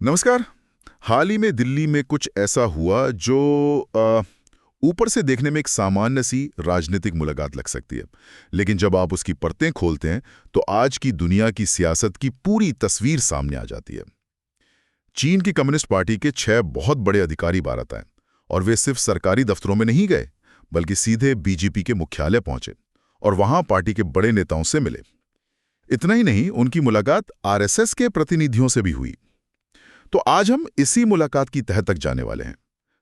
नमस्कार। हाल ही में दिल्ली में कुछ ऐसा हुआ जो ऊपर से देखने में एक सामान्य सी राजनीतिक मुलाकात लग सकती है, लेकिन जब आप उसकी परतें खोलते हैं तो आज की दुनिया की सियासत की पूरी तस्वीर सामने आ जाती है। चीन की कम्युनिस्ट पार्टी के 6 बहुत बड़े अधिकारी भारत आए और वे सिर्फ सरकारी दफ्तरों में नहीं गए, बल्कि सीधे बीजेपी के मुख्यालय पहुंचे और वहां पार्टी के बड़े नेताओं से मिले। इतना ही नहीं, उनकी मुलाकात आरएसएस के प्रतिनिधियों से भी हुई। तो आज हम इसी मुलाकात की तह तक जाने वाले हैं,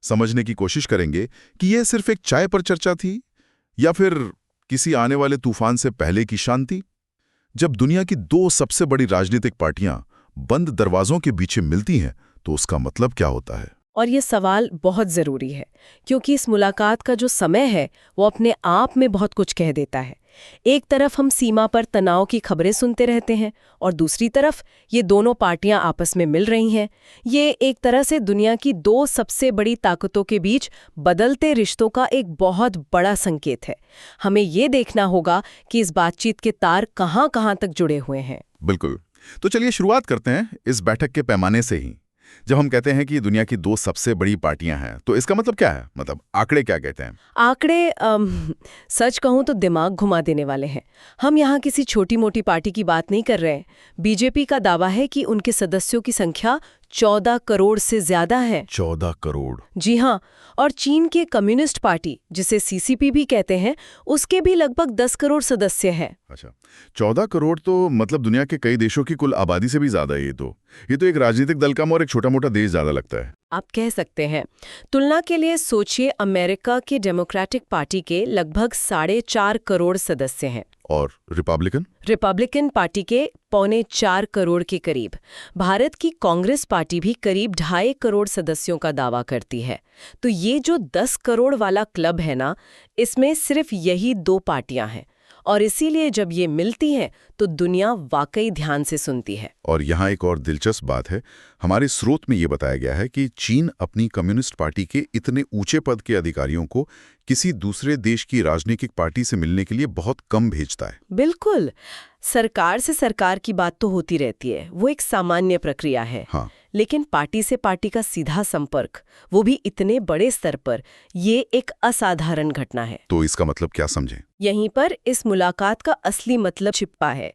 समझने की कोशिश करेंगे कि यह सिर्फ एक चाय पर चर्चा थी या फिर किसी आने वाले तूफान से पहले की शांति। जब दुनिया की 2 सबसे बड़ी राजनीतिक पार्टियां बंद दरवाजों के पीछे मिलती हैं तो उसका मतलब क्या होता है। और ये सवाल बहुत ज़रूरी है, क्योंकि इस मुलाकात का जो समय है वो अपने आप में बहुत कुछ कह देता है। एक तरफ हम सीमा पर तनाव की खबरें सुनते रहते हैं और दूसरी तरफ ये दोनों पार्टियां आपस में मिल रही हैं। ये एक तरह से दुनिया की 2 सबसे बड़ी ताकतों के बीच बदलते रिश्तों का एक बहुत बड़ा संकेत है। हमें ये देखना होगा कि इस बातचीत के तार कहाँ-कहाँ तक जुड़े हुए हैं। बिल्कुल। तो चलिए शुरुआत करते हैं इस बैठक के पैमाने से ही। जब हम कहते हैं कि दुनिया की 2 सबसे बड़ी पार्टियां हैं, तो इसका मतलब क्या है? मतलब आंकड़े क्या कहते हैं? आंकड़े सच कहूं तो दिमाग घुमा देने वाले हैं। हम यहाँ किसी छोटी मोटी पार्टी की बात नहीं कर रहे हैं। बीजेपी का दावा है कि उनके सदस्यों की संख्या 14 करोड़ से ज्यादा है। 14 करोड़। जी हाँ। और चीन के कम्युनिस्ट पार्टी, जिसे सीसीपी भी कहते हैं, उसके भी लगभग 10 करोड़ सदस्य हैं। अच्छा, 14 करोड़ तो मतलब दुनिया के कई देशों की कुल आबादी से भी ज्यादा है। ये तो एक राजनीतिक दल कम और एक छोटा मोटा देश ज्यादा लगता है। आप कह सकते हैं। तुलना के लिए सोचिए, अमेरिका के डेमोक्रेटिक पार्टी के लगभग 4.5 करोड़ सदस्य हैं और रिपब्लिकन पार्टी के 3.25 करोड़ के करीब। भारत की कांग्रेस पार्टी भी करीब 2.5 करोड़ सदस्यों का दावा करती है। तो ये जो 10 करोड़ वाला क्लब है ना, इसमें सिर्फ यही 2 पार्टियां हैं। और इसीलिए जब ये मिलती हैं तो दुनिया वाकई ध्यान से सुनती है। और यहाँ एक और दिलचस्प बात है, हमारे स्रोत में ये बताया गया है कि चीन अपनी कम्युनिस्ट पार्टी के इतने ऊंचे पद के अधिकारियों को किसी दूसरे देश की राजनीतिक पार्टी से मिलने के लिए बहुत कम भेजता है। बिल्कुल। सरकार से सरकार की बात तो होती रहती है, वो एक सामान्य प्रक्रिया है। हाँ। लेकिन पार्टी से पार्टी का सीधा संपर्क, वो भी इतने बड़े स्तर पर, ये एक असाधारण घटना है। तो इसका मतलब क्या समझें? यहीं पर इस मुलाकात का असली मतलब छिपा है।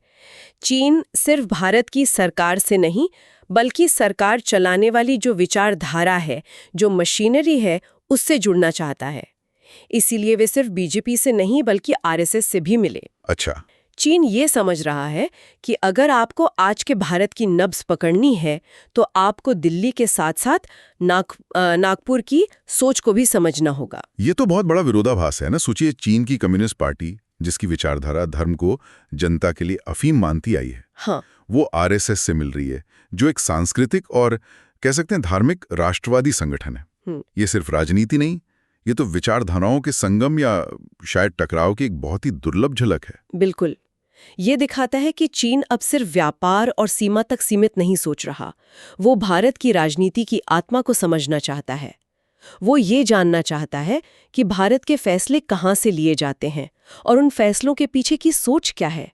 चीन सिर्फ भारत की सरकार से नहीं, बल्कि सरकार चलाने वाली जो विचारधारा है, जो मशीनरी है, उससे जुड़ना चाहता है। इसीलिए वे सिर्फ बीजेपी से नहीं बल्कि आरएसएस से भी मिले। अच्छा। चीन ये समझ रहा है कि अगर आपको आज के भारत की नब्ज पकड़नी है तो आपको दिल्ली के साथ साथ नागपुर की सोच को भी समझना होगा। ये तो बहुत बड़ा विरोधाभास है ना। सोचिए, चीन की कम्युनिस्ट पार्टी, जिसकी विचारधारा धर्म को जनता के लिए अफीम मानती आई है, हाँ, वो आरएसएस से मिल रही है, जो एक सांस्कृतिक और कह सकते हैं धार्मिक राष्ट्रवादी संगठन है। ये सिर्फ राजनीति नहीं, ये तो विचारधाराओं के संगम या शायद टकराव की एक बहुत ही दुर्लभ झलक है। बिल्कुल। ये दिखाता है कि चीन अब सिर्फ व्यापार और सीमा तक सीमित नहीं सोच रहा। वो भारत की राजनीति की आत्मा को समझना चाहता है। वो ये जानना चाहता है कि भारत के फैसले कहाँ से लिए जाते हैं और उन फैसलों के पीछे की सोच क्या है।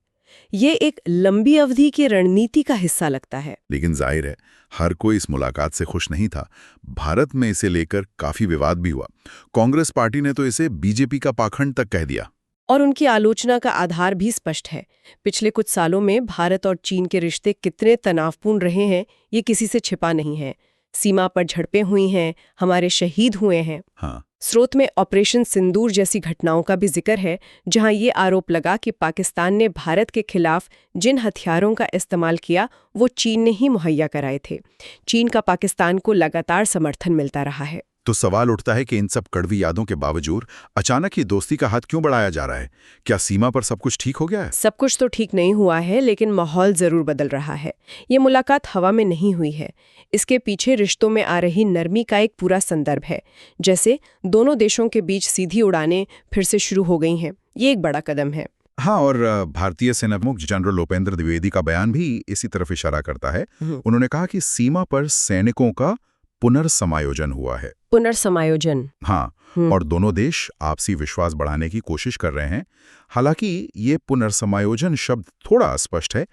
ये एक लंबी अवधि की रणनीति का हिस्सा लगता है। लेकिन जाहिर है, हर कोई इस मुलाकात से खुश नहीं था। भारत में इसे लेकर काफी विवाद भी हुआ। कांग्रेस पार्टी ने तो इसे बीजेपी का पाखंड तक कह दिया। और उनकी आलोचना का आधार भी स्पष्ट है। पिछले कुछ सालों में भारत और चीन के रिश्ते कितने तनावपूर्ण रहे हैं, ये किसी से छिपा नहीं है। सीमा पर झड़पें हुई हैं, हमारे शहीद हुए हैं। हाँ। स्रोत में ऑपरेशन सिंदूर जैसी घटनाओं का भी जिक्र है, जहां ये आरोप लगा कि पाकिस्तान ने भारत के खिलाफ जिन हथियारों का इस्तेमाल किया वो चीन ने ही मुहैया कराए थे। चीन का पाकिस्तान को लगातार समर्थन मिलता रहा है। तो सवाल उठता है कि इन सब कड़वी यादों के बावजूद अचानक ही दोस्ती का हाथ क्यों बढ़ाया जा रहा है? क्या सीमा पर सब कुछ ठीक हो गया है? सब कुछ तो ठीक नहीं हुआ है, लेकिन माहौल जरूर बदल रहा है। ये मुलाकात हवा में नहीं हुई है। इसके पीछे रिश्तों में आ रही नरमी का एक पूरा संदर्भ है। जैसे दोनों देशों के बीच सीधी उड़ानें फिर से शुरू हो गई हैं। ये एक बड़ा कदम है। हाँ, और भारतीय सेना प्रमुख जनरल उपेंद्र द्विवेदी का बयान भी इसी तरफ इशारा करता है। उन्होंने कहा कि सीमा पर सैनिकों का पुनर्समायोजन हुआ है। पुनर्समायोजन। हाँ। और दोनों देश आपसी विश्वास बढ़ाने की कोशिश कर रहे हैं। हालांकि ये पुनर्समायोजन शब्द थोड़ा अस्पष्ट है।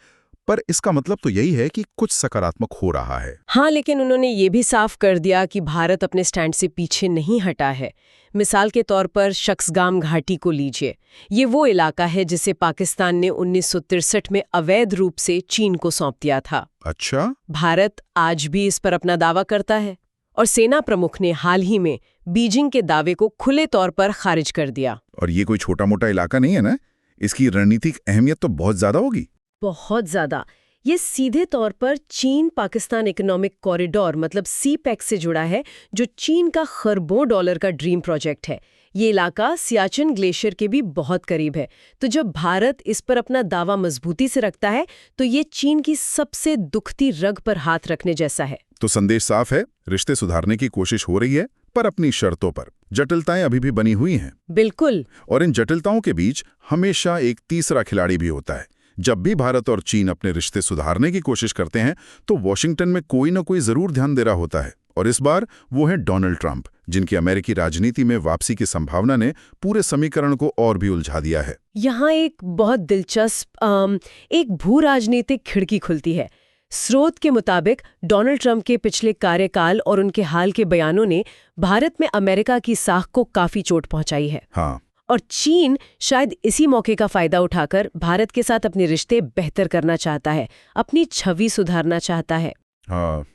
पर इसका मतलब तो यही है कि कुछ सकारात्मक हो रहा है। हाँ, लेकिन उन्होंने ये भी साफ कर दिया कि भारत अपने स्टैंड से पीछे नहीं हटा है। मिसाल के तौर पर शख्सगाम घाटी को लीजिए। ये वो इलाका है जिसे पाकिस्तान ने 1963 में अवैध रूप से चीन को सौंप दिया था। अच्छा। भारत आज भी इस पर अपना दावा करता है और सेना प्रमुख ने हाल ही में बीजिंग के दावे को खुले तौर पर खारिज कर दिया। और ये कोई छोटा मोटा इलाका नहीं है ना, इसकी रणनीतिक अहमियत तो बहुत ज्यादा होगी। बहुत ज्यादा। ये सीधे तौर पर चीन पाकिस्तान इकोनॉमिक कॉरिडोर मतलब सीपैक से जुड़ा है, जो चीन का खरबों डॉलर का ड्रीम प्रोजेक्ट है। ये इलाका सियाचिन ग्लेशियर के भी बहुत करीब है। तो जब भारत इस पर अपना दावा मजबूती से रखता है तो ये चीन की सबसे दुखती रग पर हाथ रखने जैसा है। तो संदेश साफ है, रिश्ते सुधारने की कोशिश हो रही है, पर अपनी शर्तों पर। जटिलताएं अभी भी बनी हुई हैं। बिल्कुल। और इन जटिलताओं के बीच हमेशा एक तीसरा खिलाड़ी भी होता है। जब भी भारत और चीन अपने रिश्ते सुधारने की कोशिश करते हैं तो वॉशिंगटन में कोई ना कोई जरूर ध्यान दे रहा होता है। और इस बार वो है डोनाल्ड ट्रंप, जिनकी अमेरिकी राजनीति में वापसी की संभावना ने पूरे समीकरण को और भी उलझा दिया है। यहाँ एक बहुत दिलचस्प एक भू राजनीतिक खिड़की खुलती है। स्रोत के मुताबिक डोनाल्ड ट्रंप के पिछले कार्यकाल और उनके हाल के बयानों ने भारत में अमेरिका की साख को काफी चोट पहुंचाई है। हाँ। और चीन शायद इसी मौके का फायदा उठाकर भारत के साथ अपने रिश्ते बेहतर करना चाहता है, अपनी छवि सुधारना चाहता है। हाँ,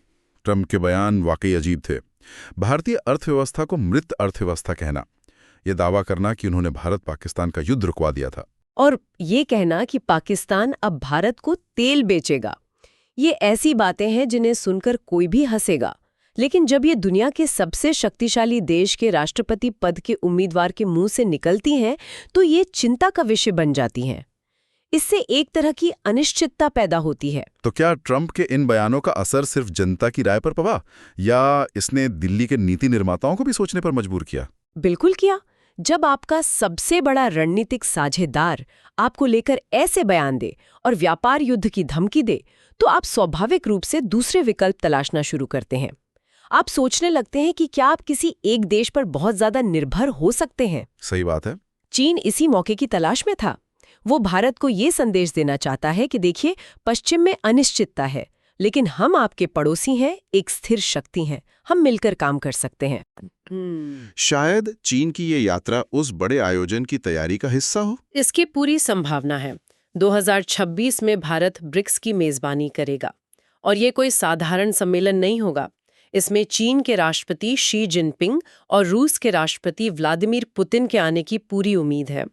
ट्रंप के बयान वाकई अजीब थे। भारतीय अर्थव्यवस्था को मृत अर्थव्यवस्था कहना, यह दावा करना कि उन्होंने भारत पाकिस्तान का युद्ध रुकवा दिया था, और ये कहना कि पाकिस्तान अब भारत को तेल बेचेगा। ये ऐसी बातें हैं जिन्हें सुनकर कोई भी हंसेगा, लेकिन जब ये दुनिया के सबसे शक्तिशाली देश के राष्ट्रपति पद के उम्मीदवार के मुंह से निकलती हैं तो ये चिंता का विषय बन जाती हैं। इससे एक तरह की अनिश्चितता पैदा होती है। तो क्या ट्रंप के इन बयानों का असर सिर्फ जनता की राय पर पड़ा, या इसने दिल्ली के नीति निर्माताओं को भी सोचने पर मजबूर किया? बिल्कुल किया। जब आपका सबसे बड़ा रणनीतिक साझेदार आपको लेकर ऐसे बयान दे और व्यापार युद्ध की धमकी दे, तो आप स्वाभाविक रूप से दूसरे विकल्प तलाशना शुरू करते हैं। आप सोचने लगते हैं कि क्या आप किसी एक देश पर बहुत ज्यादा निर्भर हो सकते हैं। सही बात है। चीन इसी मौके की तलाश में था। वो भारत को ये संदेश देना चाहता है कि देखिए, पश्चिम में अनिश्चितता है, लेकिन हम आपके पड़ोसी हैं, एक स्थिर शक्ति हैं, हम मिलकर काम कर सकते हैं। शायद चीन की ये यात्रा उस बड़े आयोजन की तैयारी का हिस्सा हो। इसकी पूरी संभावना है। 2026 में भारत ब्रिक्स की मेजबानी करेगा, और ये कोई साधारण सम्मेलन नहीं होगा। इसमें चीन के राष्ट्रपति शी जिनपिंग और रूस के राष्ट्रपति व्लादिमीर पुतिन के आने की पूरी उम्मीद है।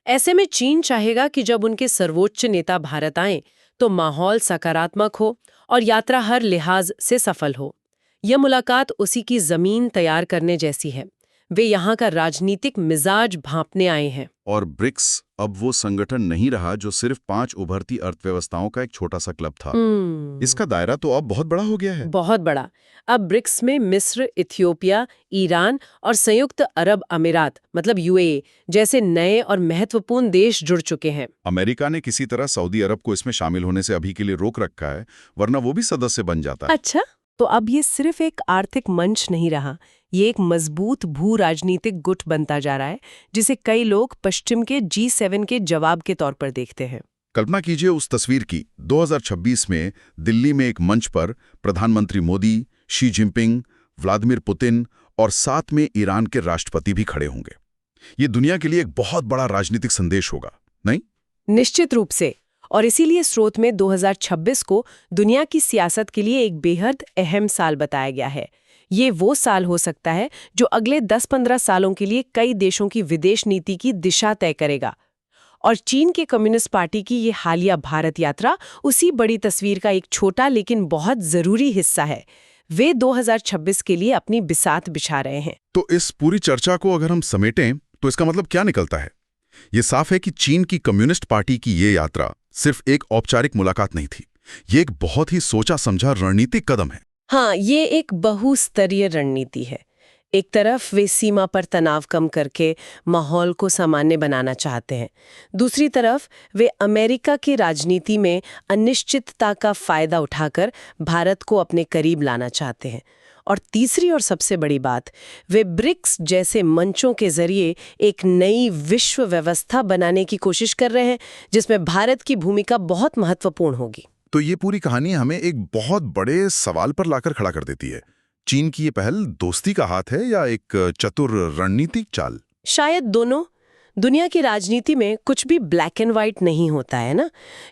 ऐसे में चीन चाहेगा कि जब उनके सर्वोच्च नेता भारत आएं तो माहौल सकारात्मक हो और यात्रा हर लिहाज से सफल हो। यह मुलाकात उसी की जमीन तैयार करने जैसी है। वे यहाँ का राजनीतिक मिजाज भांपने आए हैं। और ब्रिक्स अब वो संगठन नहीं रहा जो सिर्फ 5 उभरती अर्थव्यवस्थाओं का एक छोटा सा क्लब था। इसका दायरा तो अब बहुत बड़ा हो गया है। बहुत बड़ा। अब ब्रिक्स में मिस्र, इथियोपिया, ईरान और संयुक्त अरब अमीरात मतलब यूएई जैसे नए और महत्वपूर्ण देश जुड़ चुके हैं। अमेरिका ने किसी तरह सऊदी अरब को इसमें शामिल होने से अभी के लिए रोक रखा है, वरना वो भी सदस्य बन जाता है। अच्छा, तो अब ये सिर्फ एक आर्थिक मंच नहीं रहा, ये एक मजबूत भू राजनीतिक गुट बनता जा रहा है, जिसे कई लोग पश्चिम के G7 के जवाब के तौर पर देखते हैं। कल्पना कीजिए उस तस्वीर की। 2026 में दिल्ली में एक मंच पर प्रधानमंत्री Modi, Xi Jinping, Vladimir Putin और साथ में ईरान के राष्ट्रपति भी खड़े होंगे। ये दुनिया के लिए एक बहुत बड़ा राजनीतिक संदेश होगा, नहीं? निश्चित रूप से। और इसीलिए स्रोत में 2026 को दुनिया की सियासत के लिए एक बेहद अहम साल बताया गया है। ये वो साल हो सकता है जो अगले 10-15 सालों के लिए कई देशों की विदेश नीति की दिशा तय करेगा। और चीन के कम्युनिस्ट पार्टी की ये हालिया भारत यात्रा उसी बड़ी तस्वीर का एक छोटा लेकिन बहुत जरूरी हिस्सा है। वे 2026 के लिए अपनी बिसात बिछा रहे हैं। तो इस पूरी चर्चा को अगर हम समेटें तो इसका मतलब क्या निकलता है? ये साफ है कि चीन की कम्युनिस्ट पार्टी की ये यात्रा सिर्फ एक औपचारिक मुलाकात नहीं थी। ये एक बहुत ही सोचा समझा रणनीतिक कदम है। हाँ, ये एक बहुस्तरीय रणनीति है। एक तरफ वे सीमा पर तनाव कम करके माहौल को सामान्य बनाना चाहते हैं, दूसरी तरफ वे अमेरिका की राजनीति में अनिश्चितता का फायदा उठाकर भारत को अपने करीब लाना चाहते हैं। और तीसरी और सबसे बड़ी बात, वे ब्रिक्स जैसे मंचों के जरिए एक नई विश्व व्यवस्था बनाने की कोशिश कर रहे हैं, जिसमें भारत की भूमिका बहुत महत्वपूर्ण होगी। तो ये पूरी कहानी हमें एक बहुत बड़े सवाल पर लाकर खड़ा कर देती है। चीन की ये पहल दोस्ती का हाथ है या एक चतुर रणनीतिक चाल? शायद दोनों। दुनिया की राजनीति में कुछ भी ब्लैक एंड व्हाइट नहीं होता है ना।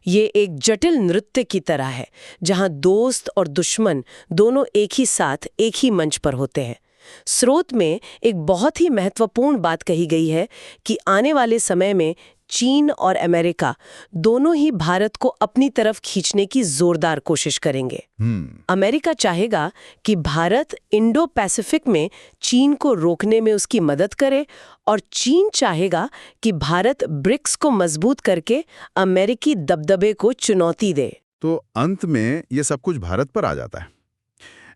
ये एक जटिल नृत्य की तरह है, जहां दोस्त और दुश्मन दोनों एक ही साथ एक ही मंच पर होते हैं। स्रोत में एक बहुत ही महत्वपूर्ण बात कही गई है कि आने वाले समय में चीन और अमेरिका दोनों ही भारत को अपनी तरफ खींचने की जोरदार कोशिश करेंगे। अमेरिका चाहेगा कि भारत इंडो पैसिफिक में चीन को रोकने में उसकी मदद करे, और चीन चाहेगा कि भारत ब्रिक्स को मजबूत करके अमेरिकी दबदबे को चुनौती दे। तो अंत में ये सब कुछ भारत पर आ जाता है।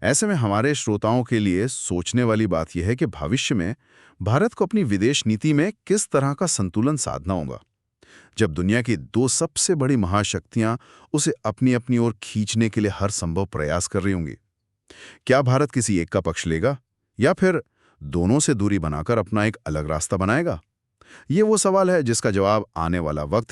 ऐसे में हमारे श्रोताओं के लिए सोचने वाली बात यह है कि भविष्य में भारत को अपनी विदेश नीति में किस तरह का संतुलन साधना होगा, जब दुनिया की दो सबसे बड़ी महाशक्तियां उसे अपनी अपनी ओर खींचने के लिए हर संभव प्रयास कर रही होंगी। क्या भारत किसी एक का पक्ष लेगा या फिर दोनों से दूरी बनाकर अपना एक अलग रास्ता बनाएगा? ये वो सवाल है जिसका जवाब आने वाला वक्त